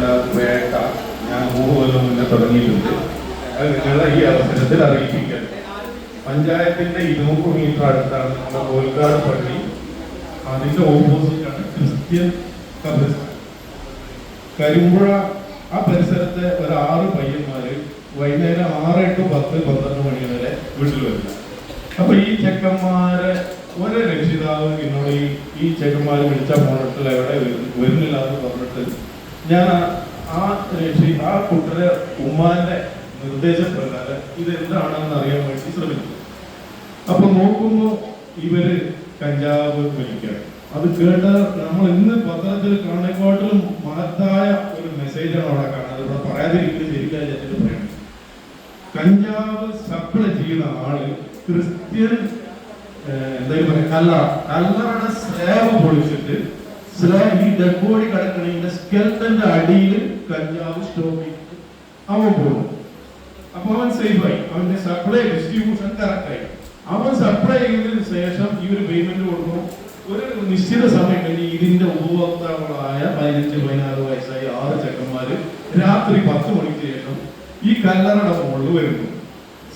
വേണ്ടിയുള്ള വേട്ട ഞാൻ 3 കൊല്ലം മുന്നേ തുടങ്ങിയിട്ടുണ്ട്. അത് നിങ്ങളെ ഈ അവസരത്തിൽ അറിയിപ്പിക്കണം. പഞ്ചായത്തിന്റെ 200 മീറ്റർ അടുത്താണ് നമ്മുടെ കോൽക്കാട് പള്ളി. അതിന്റെ ഓപ്പോസിറ്റാണ് ക്രിസ്ത്യൻ കബ്രിസ്ഥാൻ. കരിമ്പുഴ ആ പരിസരത്തെ ഒരു 6 പയ്യന്മാര് വൈകുന്നേരം 6 to 10, 12 മണി വരെ വീട്ടിൽ വരില്ല. അപ്പൊ ഈ ചെക്കന്മാരെ ഒരു രക്ഷിതാവ് എന്നോട് ഈ ചെക്കന്മാര് വിളിച്ച മോണിട്ടിൽ എവിടെ വരുന്നില്ല എന്ന് പറഞ്ഞിട്ട് ഞാൻ ആ കുട്ടിയുടെ ഉമ്മാന്റെ നിർദ്ദേശപ്രകാരം ഇതെന്താണെന്ന് അറിയാൻ വേണ്ടി ശ്രമിച്ചു. അപ്പൊ നോക്കുമ്പോ ഇവര് കഞ്ചാവ് വലിക്കുകയാണ്. അത് കേട്ട നമ്മൾ ഇന്ന് പത്രത്തിൽ കാണുന്നതിനെക്കാട്ടിലും മഹത്തായ ഒരു മെസ്സേജാണ് അവിടെ കാണുന്നത്. ഇവിടെ പറയാതിരിക്കുന്നത് ശരിക്കും പറയണം. കഞ്ചാവ് സപ്ലൈ ചെയ്യുന്ന ആള് ക്രിസ്ത്യൻ എന്തായാലും പറയാം കല്ലറയുടെ സ്ലാബ് പൊളിച്ചിട്ട് ഈ ഡെഡ് ബോഡി കിടക്കണതിന്റെ സ്കെൽട്ടന്റെ അടിയിൽ കഞ്ചാവ് സ്റ്റോക്ക് ചെയ്തിട്ട് അവൻ പോകും. അപ്പൊ അവൻ സേഫായി, അവന്റെ സപ്ലൈ ഡിസ്ട്രിബ്യൂഷൻ കറക്റ്റായി. അവൻ സപ്ലൈ ചെയ്തതിനു ശേഷം ഇവര് പേയ്മെന്റ് കൊടുക്കും. ഒരു നിശ്ചിത സമയം കഴിഞ്ഞ് ഇതിന്റെ ഉപഭോക്താക്കളായ 15-16 വയസ്സായ 6 ചെക്കന്മാര് രാത്രി 10 മണിക്ക് ശേഷം ഈ കല്ലറയുടെ മുകളിൽ വരുന്നു.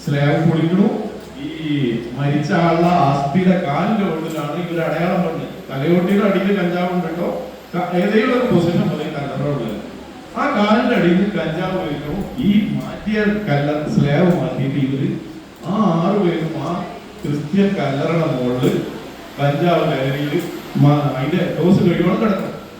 സ്ലാബ് പൊളിക്കണു. ഈ മരിച്ച ആളുടെ അസ്ഥിയുടെ കാലിന്റെ ഉള്ളിലാണ് ഇവർ അടയാളം പറഞ്ഞത്. തലയോട്ടിയുടെ അടിയിൽ കഞ്ചാവ് ഉണ്ടോ, ഏതെങ്കിലും ഒരു പൊസിഷൻ മതി കല്ലറ ഉള്ളത്. ആ കാലിന്റെ അടിയിൽ കഞ്ചാവ് വരുന്നു. ഈ മാറ്റിയ സ്ലാബ് മാറ്റിയിട്ട് ഇവര് ആ 6 പേരും ആ ക്രിസ്ത്യൻ കല്ലറയുടെ മുകളിൽ കഞ്ചാവ് കയറിയിൽ അതിന്റെ ഡോസ് കഴിയോളം കിടക്കും.